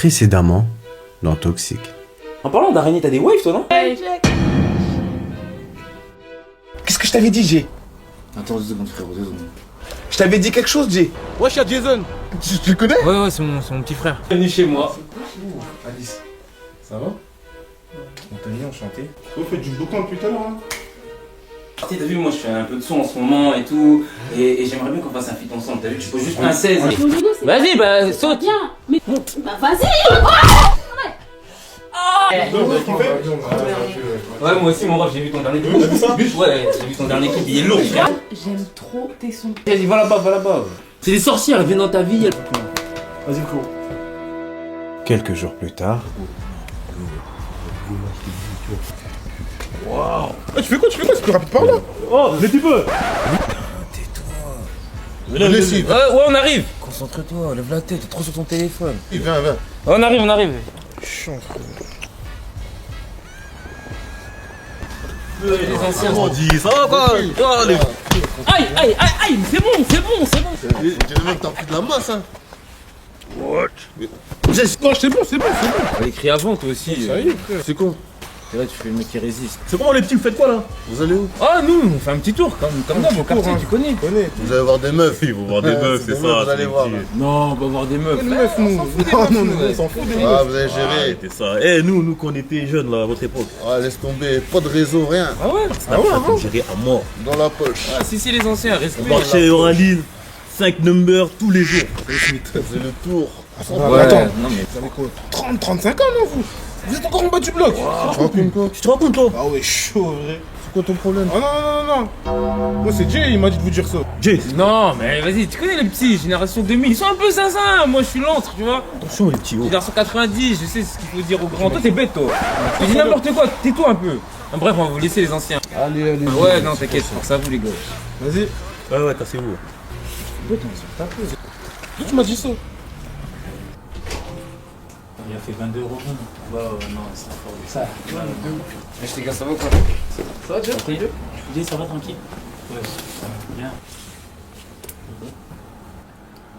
Précédemment, dans Toxic. En parlant d'araignée, t'as des waves toi non? Qu'est-ce que je t'avais dit, Jay? Attends 2 secondes frérot, 2 secondes. Je t'avais dit quelque chose, Jay. Wesh, y'a Jason. Tu le connais? Ouais, c'est mon petit frère. Bienvenue chez moi. Alice, ça va? Anthony, enchanté. Vous faites du boucan depuis tout à l'heure, hein? T'as vu, moi je fais un peu de son en ce moment et tout, et j'aimerais bien qu'on fasse un feat ensemble, t'as vu, je pose juste un 16. Vas-y, bah saute. Bien, mais bah vas-y. Ouais, moi aussi mon ref, j'ai vu ton dernier clip. T'as vu ça? Ouais, j'ai vu ton dernier clip, il est lourd frère. J'aime trop tes sons. Vas-y, va là-bas, va là-bas. C'est des sorcières, elles viennent dans ta vie, elles... Vas-y, cours. Quelques jours plus tard, Tu fais quoi? C'est plus rapide par là. Oh, mais tu peux. Laisse-y. Ouais, on arrive. Concentre-toi, lève la tête, t'es trop sur ton téléphone. Viens. On arrive. Chiant, frère. Les anciens. On dit, ça va quoi? Aïe, c'est bon. Tu le mec, t'as pris de la masse, hein. What? Non, c'est bon. Elle écrit avant toi aussi. Ça y est, frère. C'est quoi? Et là tu fais le mec qui résiste. C'est comment les petits, vous faites quoi là? Vous allez où? Ah nous, on fait un petit tour comme d'hab au quartier, hein. tu connais. Vous allez voir des meufs. Ils vont voir des meufs, c'est ça. Vous allez voir. Là. Non, on va voir des meufs. Quelles meufs, nous? Non, on s'en fout des meufs. Ah, vous allez gérer. C'est ça. Eh, nous qu'on était jeunes là, à votre époque. Ah, laisse tomber. Pas de réseau, rien. Ah ouais. On gérait à mort. Dans la poche. Ah si les anciens, respect. On marchait en ligne, 5 numbers tous les jours. C'est le tour. Ouais, Attends. non mais Vous avez quoi? 30, 35 ans, non, vous? Vous êtes encore en bas du bloc. Tu te racontes quoi? Tu te rends compte toi? Ah ouais, chaud, vrai. C'est quoi ton problème? Ah non. Moi, c'est Jay, il m'a dit de vous dire ça. Jay, non, mais vas-y, tu connais les petits, génération 2000, ils sont un peu zinzin, moi je suis l'antre, tu vois. attention les petits. Oh. Génération 90, je sais ce qu'il faut dire aux grands. Toi t'es bête toi. Tu dis n'importe quoi, tais-toi un peu. Bref, on va vous laisser les anciens. Allez. Ouais, non, t'inquiète, c'est pour ça vous les gars. Vas-y. Ouais, cassez-vous. D'où tu m'as dit ça? Il a fait 22 €. Ouais, non, c'est fort. Ça. Mais je gars, ça va quoi? Ça va déjà? Tu dis, ça va tranquille? Ouais, ça va bien.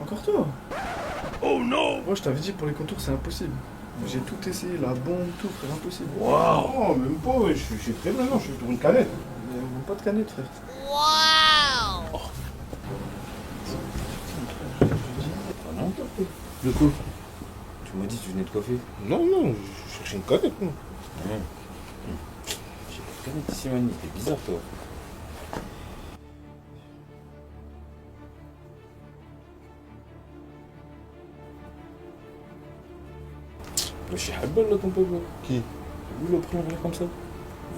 Encore toi? Oh non. Moi je t'avais dit pour les contours c'est impossible. J'ai tout essayé, la bombe, tout, frère, impossible. Waouh. Oh, même pas, ouais. Je suis très bien, non, je suis pour une canette. Mais on veut pas de canette, frère. Le coup? Tu m'as dit que tu venais de coiffer. Non, je cherchais une canette, non. J'ai pas de canette ici, Mani, t'es bizarre toi. Je suis habal là ton peuple. Qui? Vous le prendre comme ça.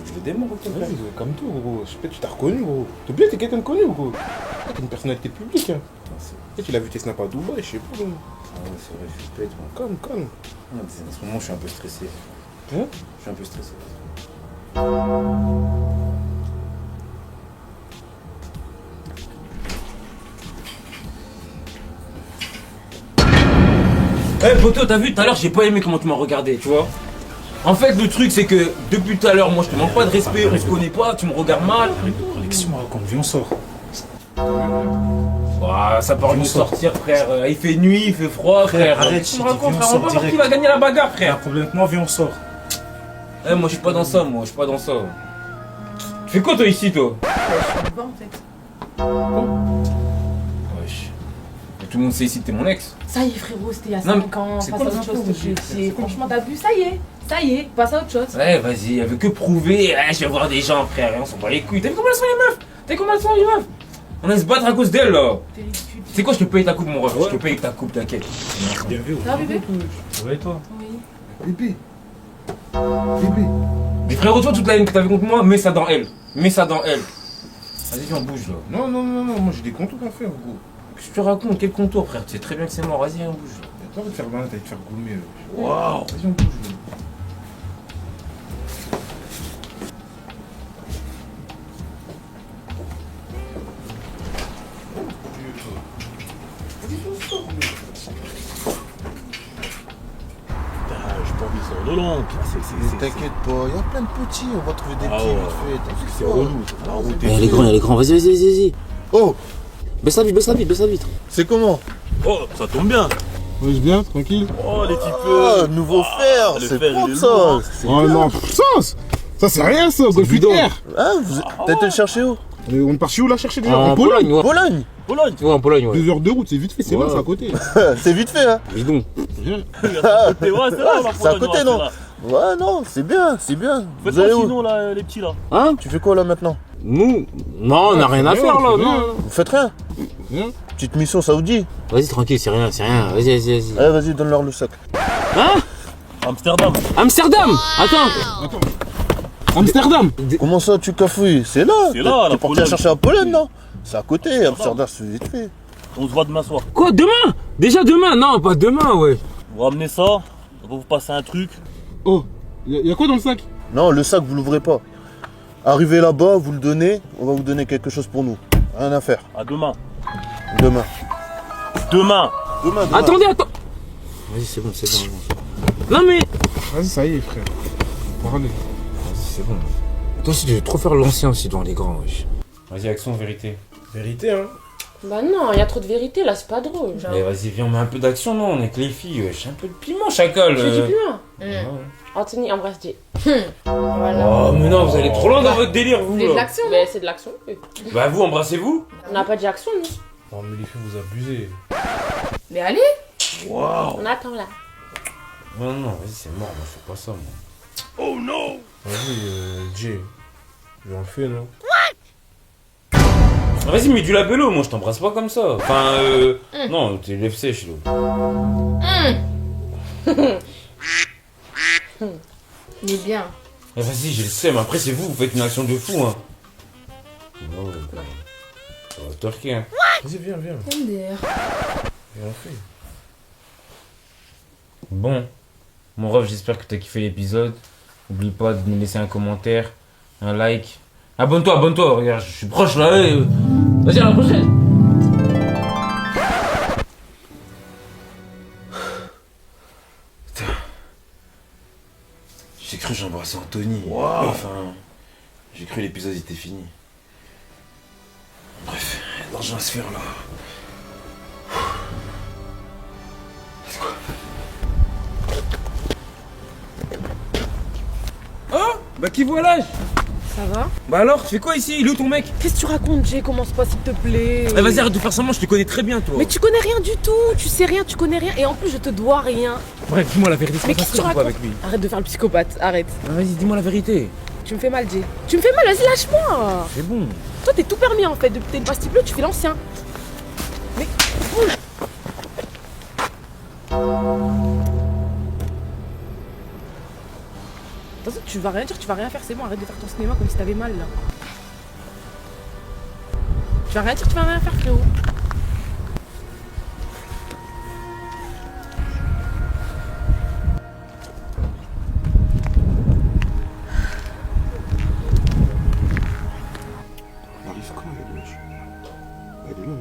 Je le démarre ton peuple. Ouais, comme toi, gros. Je sais pas, tu t'as reconnu, gros. T'as oublié, t'es quelqu'un de connu, gros. T'es une personnalité publique, hein. Peut-être qu'il a vu tes snaps à Dubaï, je sais pas. Ah ouais, c'est vrai, je suis bête moi. Calme. En ce moment, je suis un peu stressé. Hein? Je suis un peu stressé. Eh poto, t'as vu tout à l'heure, j'ai pas aimé comment tu m'as regardé, tu vois. En fait, le truc, c'est que depuis tout à l'heure, moi je te manque pas de respect, on se connaît pas, tu me regardes mal. Alexis, moi, quand on vient, on sort. Ouah, ça parle de sortir, frère. Il fait nuit, il fait froid, frère. arrête, Tu je me t'ai dit, racontes, viens, frère, on on va sort voir qui direct. va gagner la bagarre, Y'a un frère. problème avec moi, viens, on sort. Eh, moi je suis pas dans ça, je suis pas dans ça. Tu fais quoi toi ici, toi? Je vois en fait. Wesh. Et tout le monde sait ici que t'es mon ex. Ça y est frérot, c'était il y a Non, 5 ans, c'est passe quoi à le autre chose. rapport, Franchement t'as vu, ça y est, passe à autre chose. Ouais, vas-y, elle veut que prouver. Je vais voir des gens, frère, et on s'en bat les couilles. T'as vu comment elles sont les meufs? T'as vu comment elles sont les meufs? On va se battre à cause d'elle, là. T'es ridicule. C'est quoi, je te paye ta coupe, mon ref. Je te paye ta coupe, t'inquiète. Bien vu. Ça va bébé? Ouais, toi? Oui. Bibi. Mais frérot, toi, toute la haine que t'avais contre moi, mets ça dans elle. Mets ça dans elle. Vas-y, viens, on bouge, là. Non, moi j'ai des contours à faire, gros. Qu'est-ce que tu racontes? Quel contour, frère? Tu sais très bien que c'est mort. Vas-y, viens, on bouge. T'as envie de faire mal, t'as envie de faire gommer. Waouh. Vas-y, on bouge. J'ai pas envie de sortir de loin. T'inquiète pas, il y a plein de petits, on va trouver des Ah petits ouais. vite fait. C'est relou. La route Il est grand, il est grand. Vas-y. Oh, Baisse la vitre. c'est comment? Oh, ça tombe bien. Ouais, je viens, tranquille. Oh, les types. Oh, nouveau fer, le c'est fer, il propre est ça. lourd, hein. C'est Oh bien. non, ça c'est rien ça, Golf bidon. Air. Ah, t'as été le chercher où? On est parti où là chercher déjà? En En Pologne. ouais. Pologne. Pologne. Ouais, en Pologne, ouais. 2 heures de route, c'est vite fait, c'est Ouais. là, c'est à côté. C'est vite fait, hein. Dis donc. Viens. Ouais, c'est là, la C'est à Pologne, côté, ouais, non? là. Ouais, non, c'est bien, c'est bien. Vous Faites-moi allez où? sinon, là, les petits, là. Hein? Tu fais quoi là maintenant? Nous? Non, on n'a rien à c'est faire bien, là, c'est bien. non. Vous faites rien? Viens. Petite mission saoudi. Vas-y, tranquille, c'est rien, c'est rien. Vas-y, vas-y, vas-y. Allez, vas-y, donne-leur le sac. Hein? Amsterdam. Amsterdam! Attends! Amsterdam. Comment ça, tu cafouilles? C'est là. C'est là, la T'es parti Pologne. chercher à Pologne, non? C'est à côté, Amsterdam, c'est vite fait. On se voit demain soir. Quoi, demain? Déjà demain? Non, pas demain, ouais. Vous ramenez ça, on va vous passer un truc. Oh, y'a quoi dans le sac? Non, le sac, vous l'ouvrez pas. Arrivez là-bas, vous le donnez, on va vous donner quelque chose pour nous. Rien à faire. À demain. Demain. Demain. Demain. Attendez, attends! Vas-y, c'est bon, c'est bon. Non mais. Vas-y, ça y est, frère. Parlez. Vas-y, c'est bon. Toi aussi, tu veux trop faire l'ancien aussi devant les grands, wesh. Vas-y, action, vérité. Vérité, hein. Bah non, il y a trop de vérité là, c'est pas drôle. Genre. Eh, vas-y, viens, on met un peu d'action, non? On est que les filles, wesh. Un peu de piment, chacal. Tu veux du piment Ouais. Anthony, embrasse Jay. Voilà. Oh, mais non, vous allez trop loin dans votre délire, vous, C'est de là. l'action. Mais c'est de l'action. Bah, vous, embrassez-vous. On n'a pas dit action, nous. Oh, mais les filles, vous abusez. Mais allez, Waouh. on attend là. Non, non, vas-y, c'est mort, moi, fais pas ça, moi. Oh non. Vas-y, Jay. J'en fais, non? Vas-y, mets du labello, moi, je t'embrasse pas comme ça. Enfin, non, t'es lève sèche, là. Il est bien. Eh, vas-y, j'ai le seum. Après, c'est vous, vous faites une action de fou, hein. Oh, ça va torquer, hein. Vas-y, viens. MDR. J'en fais. Bon, mon ref, j'espère que t'as kiffé l'épisode. Oublie pas de nous laisser un commentaire, un like. Abonne-toi, regarde, je suis proche là. Vas-y, à la prochaine. Putain. J'ai cru que j'embrassais Anthony. Wow. Enfin, j'ai cru l'épisode était fini. Bref, il y a de l'argent à se faire là. Let's go. Oh, bah qui voilà? Ça va? Bah alors, tu fais quoi ici? Il est où ton mec? Qu'est-ce que tu racontes, Jay? Commence pas, s'il te plaît. Eh, vas-y, arrête de faire semblant, je te connais très bien, toi. Mais tu connais rien du tout, tu sais rien, tu connais rien, et en plus je te dois rien. Bref, dis-moi la vérité. Mais qu'est-ce que tu racontes? avec lui? Arrête de faire le psychopathe, arrête. Ah, vas-y, dis-moi la vérité. Tu me fais mal, Jay. Tu me fais mal, vas-y, lâche-moi. C'est bon. Toi, t'es tout permis en fait. Depuis que t'es le pastille bleu, tu fais l'ancien. Mais. De toute façon, tu vas rien dire, tu vas rien faire, c'est bon, arrête de faire ton cinéma comme si t'avais mal là. Tu vas rien dire, tu vas rien faire, frérot. On arrive quand, elle, wesh? Elle est là,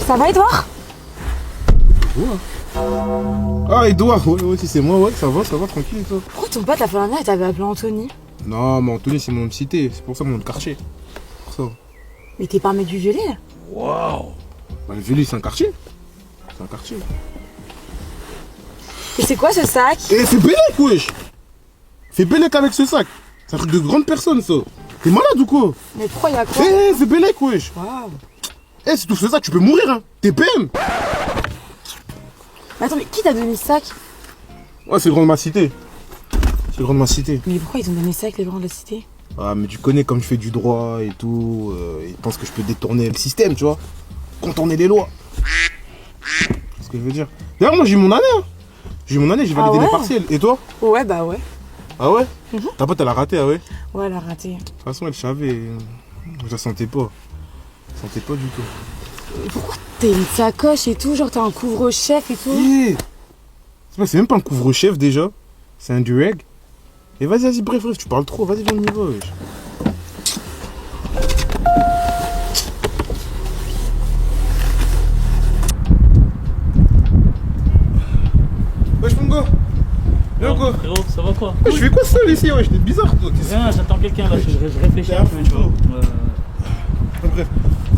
Ça va, Edouard? Ah, Edouard, ouais, si c'est moi, ouais, ça va, tranquille et toi? Pourquoi ton pote a fait un air et t'avais appelé Anthony? Non, mais Anthony, c'est mon cité, c'est pour ça mon quartier. Pour ça. Mais t'es pas un mec du violet là? Waouh. Bah, le Vélus, c'est un quartier. C'est un quartier. Et c'est quoi ce sac? Eh, fais Bélec, wesh! Fais Bélec avec ce sac! C'est un truc de grande personne, ça! T'es malade ou quoi? Mais pourquoi y'a quoi? Eh, fais Bélec, wesh! Waouh! Eh, si tu fais ça, tu peux mourir, hein! T'es PM! Mais attends, mais qui t'a donné ce sac? Ouais, c'est le grand de ma cité. C'est le grand de ma cité. Mais pourquoi ils ont donné ça avec les grands de la cité? Ah, mais tu connais comme je fais du droit et tout. Ils pensent que je peux détourner le système, tu vois. Contourner les lois. C'est ce que je veux dire. D'ailleurs, moi, j'ai eu mon année. Hein. J'ai eu mon année, j'ai validé ouais les partiels. Et toi? Ouais, bah ouais. Ah ouais? Ta pote, elle a raté, ah ouais? De Ouais, elle a raté. toute façon, elle savait. Je la sentais pas. Je la sentais pas du tout. Pourquoi t'as une sacoche et tout? Genre t'as un couvre-chef et tout? Eh, c'est même pas un couvre-chef déjà. C'est un durag. Et vas-y, bref, tu parles trop. Vas-y, viens, on y va. Wesh. Wesh, mon gars. Viens, quoi? Frérot, ça va quoi? Je fais quoi seul ici? Ouais, j'étais bizarre, toi. Viens, j'attends quelqu'un là, je réfléchis T'es un un peu, tu vois. fou. Bref.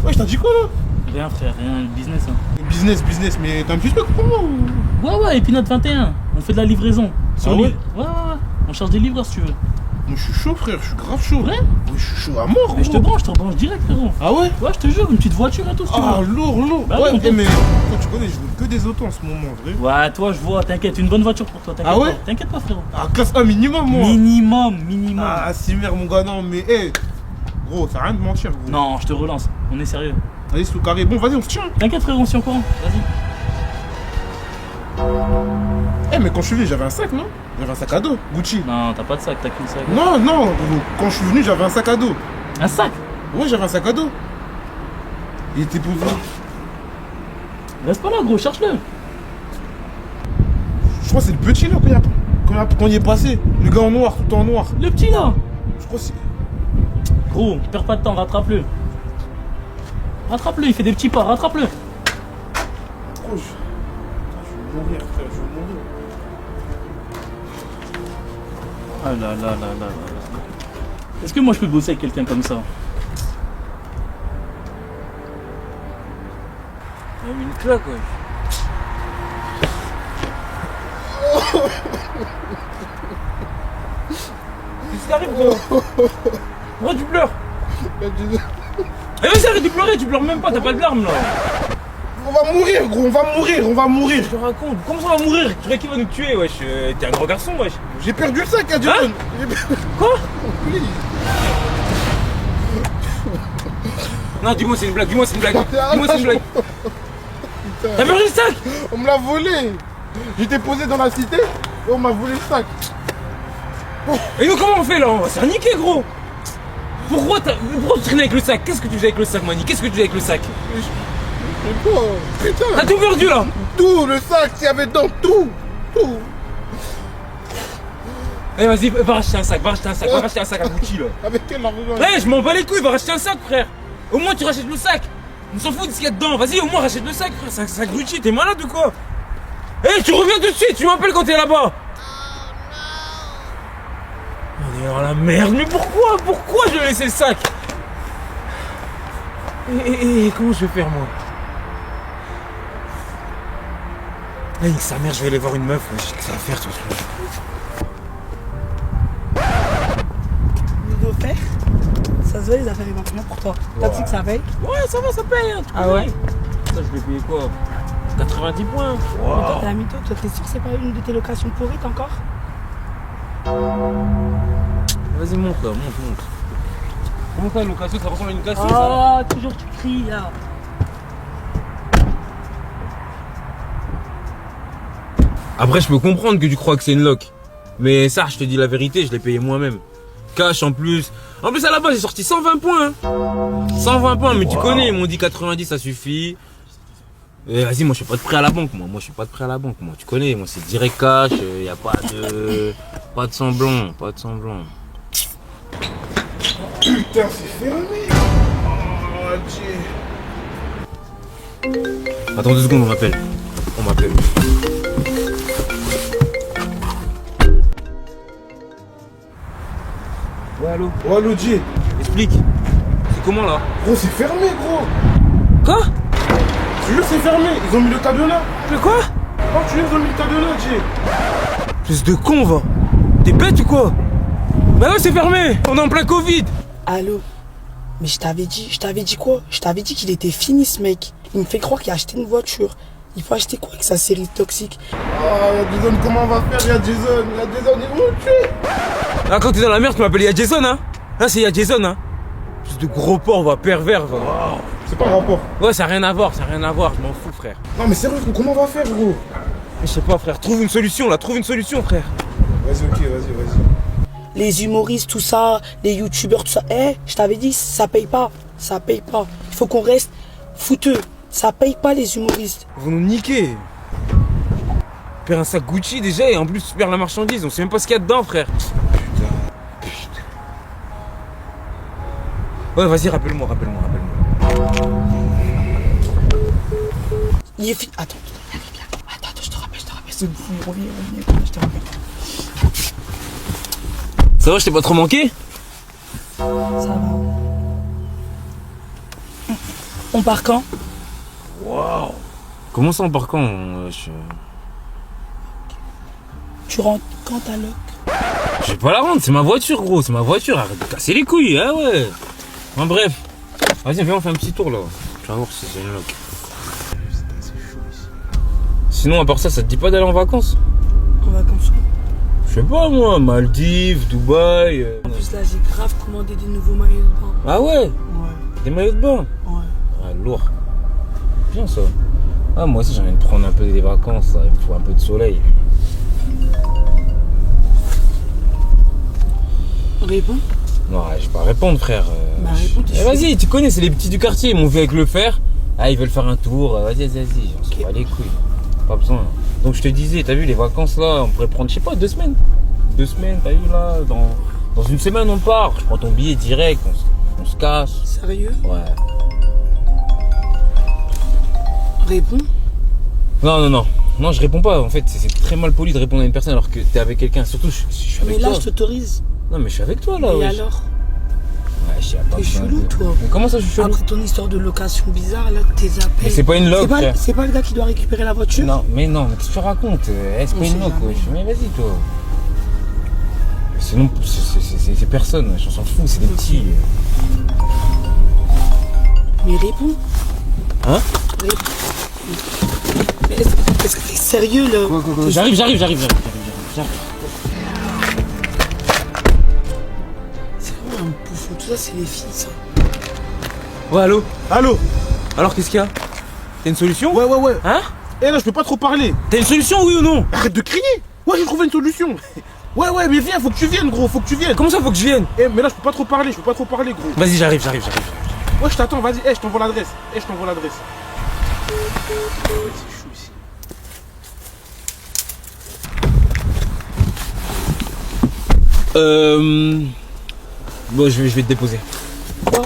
Ouais, je t'ai dit quoi là? Rien frère, rien, le business hein. Business, mais t'as un petit truc pour moi ou... Ouais, Épinal 21, on fait de la livraison. Sur Ah ouais l'île. Ouais, on cherche des livreurs si tu veux. Moi je suis chaud frère, je suis grave chaud. Vrai? Ouais, je suis chaud à mort. Mais je te branche direct frérot. Ah ouais? Ouais, je te jure, une petite voiture et tout si tu Ah veux. lourd. Bah ouais, oui, mais toi tu connais, je roule que des autos en ce moment, vrai. Ouais, toi je vois, t'inquiète, une bonne voiture pour toi, t'inquiète Ah ouais? pas. T'inquiète pas frérot. Ah, classe 1 minimum moi. Minimum. Ah, si merde mon gars, non, mais hé. Gros, ça a rien de mentir, gros. Non, je te relance, on est sérieux. Allez, sous carré. Bon, vas-y, on se tient. T'inquiète frérot, on s'y est au courant, vas-y. Eh, mais quand je suis venu, j'avais un sac, non? J'avais un sac à dos, Gucci. Non, t'as pas de sac, t'as qu'une sac. Non, gros, quand je suis venu, j'avais un sac à dos. Un sac? Ouais, j'avais un sac à dos. Il était posé. Reste pas là gros, cherche-le. Je crois que c'est le petit là quand il est passé. Le gars en noir, tout en noir. Le petit là. Je crois que c'est. Gros, perds pas de temps, rattrape-le. Rattrape-le, il fait des petits pas, rattrape-le. Gros, je vais mourir, frère, je vais mourir. Ah là. Est-ce que moi je peux bosser avec quelqu'un comme ça? Même une claque, ouais. Qu'est-ce qui arrive, gros? Pourquoi tu pleures? Eh, vas-y, arrête de pleurer, tu pleures même pas, t'as pas de larmes là. On va mourir, gros, on va mourir. Je te raconte, comment ça va mourir? Tu crois qui va nous tuer, wesh? T'es un gros garçon, wesh. J'ai perdu le sac, Jason. Quoi? Non, dis-moi c'est une blague, dis-moi c'est une blague. T'as perdu le sac? On me l'a volé. J'étais posé dans la cité et on m'a volé le sac. Et nous, comment on fait là? On va se faire niquer, gros. Pourquoi tu traînes avec le sac? Qu'est-ce que tu faisais avec le sac, Mani? Qu'est-ce que tu faisais avec le sac? Mais quoi? Putain. T'as tout perdu là? Tout, le sac, il y avait dedans tout. Eh, vas-y, va racheter un sac, va racheter un sac à Gucci là. Avec quel argent? Eh, je m'en bats les couilles, va racheter un sac, frère. Au moins tu rachètes le sac. On s'en fout de ce qu'il y a dedans. Vas-y, au moins rachète le sac, frère. C'est un sac Gucci, t'es malade ou quoi? Eh, tu reviens tout de suite, tu m'appelles quand t'es là-bas. On est dans la merde, mais pourquoi je vais laisser le sac? Et comment je vais faire moi? Eh, nique sa mère, je vais aller voir une meuf, j'ai que ça à faire tout de suite. Nouveau père? Ça se voit, les affaires, ils vont bien pour toi. T'as dit que ça paye? Ouais, ça va, ça paye, hein, tu Ah connais. ouais? Ça, je vais payer quoi? 90 points. Mais toi, t'es la mytho, toi, t'es sûr que c'est pas une de tes locations pourrites encore? Vas-y, monte là, monte. Comment ça, une location? Ça ressemble à une location, ça? Oh, toujours tu cries là. Après, je peux comprendre que tu crois que c'est une loc. Mais ça, je te dis la vérité, je l'ai payé moi-même. Cash en plus. En plus, à la base, j'ai sorti 120 points. Hein. 120 points, mais tu connais, ils m'ont dit 90, ça suffit. Vas-y, moi, je suis pas de prêt à la banque, moi. Je suis pas de prêt à la banque, moi. Tu connais, moi, c'est direct cash, y a pas de semblant, Putain, c'est fermé. Oh, Dieu. Attends 2 secondes, on m'appelle. Ouais, allô? Oh, allô, Dieu. Explique. C'est comment là? Gros, c'est fermé, gros. Quoi? Je te jure, c'est fermé. Ils ont mis le cadenas. Mais quoi? Oh, tu ils ont mis le cadenas, Dieu. Plus de con, va. T'es bête ou quoi? Bah ouais, c'est fermé. On est en plein Covid. Allô? Mais je t'avais dit quoi? Je t'avais dit qu'il était fini ce mec. Il me fait croire qu'il a acheté une voiture. Il faut acheter quoi avec sa série toxique? Oh, Jason, comment on va faire? Y'a Jason, ils vont me tuer. Là, quand t'es dans la merde, tu m'appelles Y'a Jason, hein? Là, c'est Y'a Jason, hein? Plus de gros porc, va, pervers, va. Wow. C'est pas un rapport. Ouais, ça a rien à voir, je m'en fous, frère. Non, mais sérieux, comment on va faire, gros? Je sais pas, frère, trouve une solution, frère. Vas-y, ok, vas-y. Les humoristes, tout ça, les youtubeurs, tout ça. Je t'avais dit, ça paye pas. Il faut qu'on reste fouteux. Ça paye pas les humoristes. Ils vont nous niquer. Perd un sac Gucci déjà et en plus tu perds la marchandise, on sait même pas ce qu'il y a dedans, frère. Putain. Ouais, vas-y, rappelle-moi. Il est fini. Attends, je te rappelle. C'est bon, reviens, je te rappelle. Ça va, je t'ai pas trop manqué? Ça va. On part quand? Wow. Comment ça, on part quand Tu rentres quand ta loc? Je vais pas la rendre, c'est ma voiture, gros, c'est ma voiture. Arrête de casser les couilles, hein, ouais. Enfin, bref. Vas-y, viens, on fait un petit tour là. Tu vas voir si c'est une loc. Sinon, à part ça, ça te dit pas d'aller en vacances? En vacances où? Je sais pas, moi, Maldives, Dubaï. En plus, là, j'ai grave commandé des nouveaux maillots de bain. Ah ouais? Ouais. Des maillots de bain? Ouais. Ah, lourd. Bien ça. Ah, moi aussi, j'ai envie de prendre un peu des vacances, là. Il me faut un peu de soleil. Réponds. Non, je vais pas répondre, frère. Bah, réponds, t'es chaud. Vas-y, tu connais, c'est les petits du quartier. Ils m'ont vu avec le fer. Ah, ils veulent faire un tour. Vas-y. On se bat les couilles. Pas besoin. Donc, je te disais, t'as vu, les vacances là, on pourrait prendre, je sais pas, 2 semaines. 2 semaines, t'as vu là. Dans une semaine, on part. Je prends ton billet direct. On se casse. Sérieux? Ouais. Réponds. Non, je réponds pas. En fait, c'est très mal poli de répondre à une personne alors que t'es avec quelqu'un. Surtout, je suis avec Mais là, toi. je t'autorise. Non, mais je suis avec toi là. Et Ouais, alors? Ouais, je sais pas. T'es chelou, toi. Mais comment ça, je suis chelou? Après ton histoire de location bizarre, là, tes appels. Mais c'est pas une loc, frère. C'est pas le gars qui doit récupérer la voiture? Non, mais qu'est-ce que tu racontes? C'est On pas sait une loc, jamais. wesh. Mais vas-y, toi. Sinon, c'est personne, wesh, on s'en fout, c'est des petits. Mais réponds. Hein? Mais est-ce que t'es sérieux, là? Quoi J'arrive. C'est vraiment un bouffon. Tout ça, c'est les filles, ça. Ouais, allô? Allô? Alors, qu'est-ce qu'il y a? T'as une solution? Ouais. Hein? Eh là, je peux pas trop parler. T'as une solution, oui ou non? Arrête de crier. Ouais, j'ai trouvé une solution. Ouais, mais viens, faut que tu viennes, gros, faut que tu viennes. Comment ça, faut que je vienne? Eh, mais là, je peux pas trop parler, gros. Vas-y, j'arrive. Ouais, je t'attends, vas-y. Eh, je t'envoie l'adresse. C'est chaud ici. Bon, je vais te déposer. Quoi?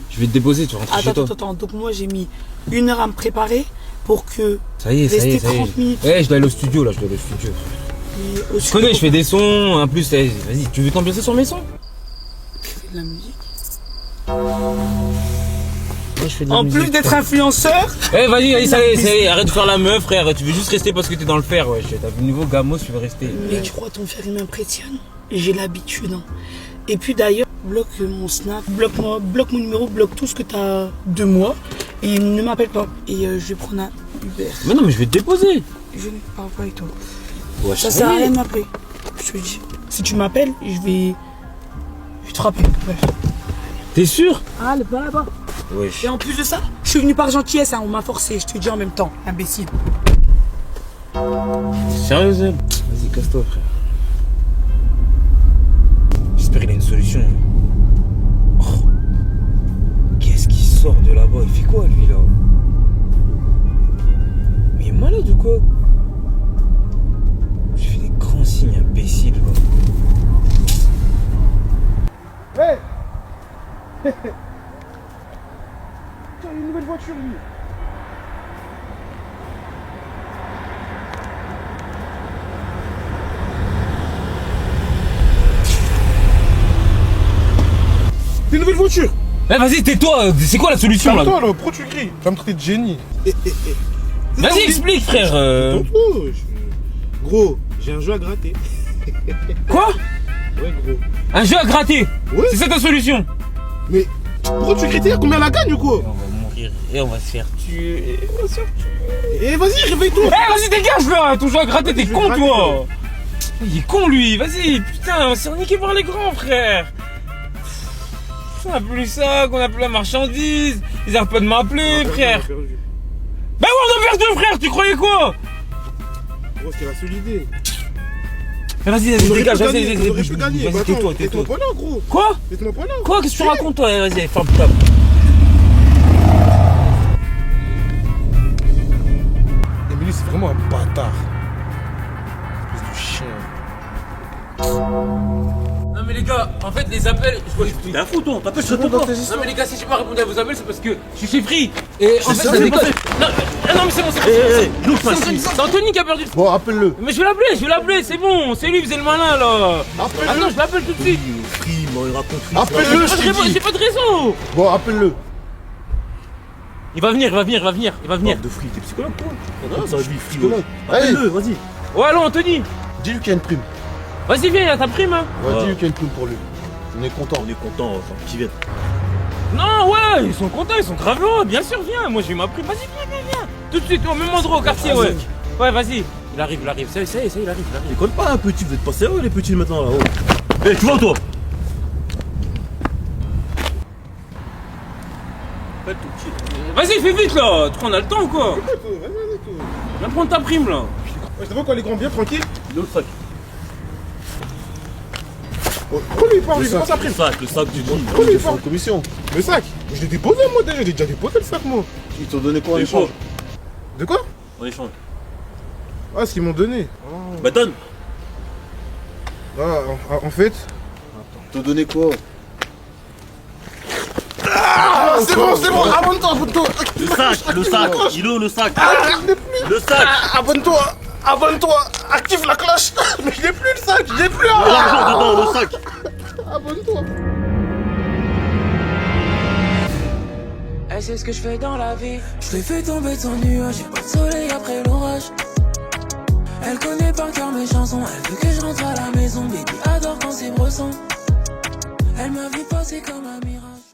Je vais te déposer, tu rentres chez toi. Attends. Donc, moi, j'ai mis 1 heure à me préparer pour que. Ça y est. Rester 30 minutes. Ouais, je dois aller au studio, là, Mais au Je connais, je fais des sons, en plus, vas-y, tu veux t'ambiancer sur mes sons? Je fais de la musique. Ouais, je fais de la En musique, plus d'être frère. influenceur, Eh, vas-y, ça y est, arrête de faire la meuf, frère. Tu veux juste rester parce que t'es dans le fer, ouais. T'as vu le nouveau Gamos, tu veux rester. mais tu crois ton frère il m'impressionne? J'ai l'habitude. Hein. Et puis d'ailleurs, bloque mon snap, bloque mon numéro, bloque tout ce que t'as de moi et ne m'appelle pas. Et je vais prendre un Uber. Mais non, mais je vais te déposer. Je ne parle pas avec toi. Ouais, Ça sert à rien de m'appeler. Je te le dis. Si tu m'appelles, je vais te rappeler. Bref. T'es sûr? Allez, va là-bas. Wesh. Et en plus de ça, je suis venu par gentillesse, hein, on m'a forcé, je te dis en même temps, imbécile. Sérieux, Zeb? Vas-y, casse-toi, frère. J'espère qu'il a une solution. Oh. Qu'est-ce qui sort de là-bas? Il fait quoi, lui, là? Mais il est malade ou quoi? J'ai fait des grands signes imbéciles, quoi. Hey. Tiens, une nouvelle voiture, lui. Une nouvelle voiture. Eh, vas-y, tais-toi. C'est quoi la solution, là? Toi, là, pourquoi tu cries? Tu vas me traiter de génie. Vas-y, explique, frère. Gros, j'ai un jeu à gratter. Quoi? Ouais, gros. Un jeu à gratter? Ouais. C'est ça ta solution? Mais pourquoi tu cries? Combien elle la gagne ou quoi? On va mourir et on va se faire tuer. Eh, vas-y, réveille-toi. Eh, vas-y, dégage là! Ton jeu à gratter, t'es Je vais con, gratter. toi! Il est con, lui! Vas-y, putain, on s'est niqué par les grands, frère! On a plus ça, qu'on a plus la marchandise! Ils arrêtent pas de m'appeler, frère! Bah ouais, on a perdu, frère! Tu croyais quoi? Gros, c'était la seule idée. Eh, vas-y, On aurait dégage, pu vas-y, gagner, on aurait pu gagner. Bah, vas-y, attends, tais-toi, fais-moi tais-toi. pas là, gros. Quoi? Fais-moi pas là. Quoi? Qu'est-ce que tu racontes, toi? Vas-y, ferme ta. Emily, c'est vraiment un bâtard. Espèce de chien. Non mais les gars, en fait les appels, je vois T'es un fou, toi, t'appelles ce Dans ton tes Non histoires. mais les gars, si j'ai pas répondu à vos appels, c'est parce que je suis chez Free. Et en fait, ça sérieux, déconne. pas Non mais c'est bon, c'est bon. Nous, C'est Anthony, c'est Anthony qui a perdu. Bon, appelle-le. Mais je vais l'appeler, c'est bon, c'est lui, vous êtes le malin là. Attends, je l'appelle tout de suite. Free, il raconte Free. Appelle-le, je t'ai dit. J'ai pas de réseau. Bon, appelle-le. Il va venir. De fric, t'es psychologue toi? Non, ça va être Psychologue. Appelle-le, vas-y. Ouais, allô, Anthony. Dis-lui qu'il y a une prime. Vas-y, viens, il y a ta prime, hein. Ouais, Ouais. dis-lui qu'il y a une prime pour lui. On est content. On est content, enfin, qu'il vienne. Non, ouais, ils sont contents, ils sont grave heureux, bien sûr, viens. Moi, j'ai eu ma prime. Vas-y, viens. Tout de suite, au même endroit, au quartier, ouais. Ouais, vas-y. Il arrive. Ça y est, il arrive. Déconne pas un petit, vous êtes pas sérieux les petits maintenant là. Oh. Eh, tu vois toi? Pas tout petit. Vas-y, fais vite, là. On a le temps, quoi. Viens prendre ta prime, là. Je te vois quand les grands bien tranquille. Le sac. Pourquoi lui il parle, lui, c'est pas sa prime. Le sac du monde. Pourquoi lui il En parle? commission. Le sac, je l'ai déposé moi déjà, j'ai déjà déposé le sac moi. Ils t'ont donné quoi en C'est échange? chaud. De quoi? En échange. Ah, ce qu'ils m'ont donné. Bah donne. Ah, en fait. Ils t'ont donné quoi? Ah, c'est bon, abonne-toi. Le sac. Il est où le sac? Le sac. Abonne-toi, active la cloche. Mais je l'ai plus le sac, je l'ai plus. L'argent dedans, le sac. Abonne-toi. Elle sait ce que je fais dans la vie. Je l'ai fait tomber sans nuage, j'ai pas de soleil après l'orage. Elle connaît par cœur mes chansons, elle veut que je rentre à la maison. Baby adore quand c'est bresson. Elle m'a vu passer comme un mirage.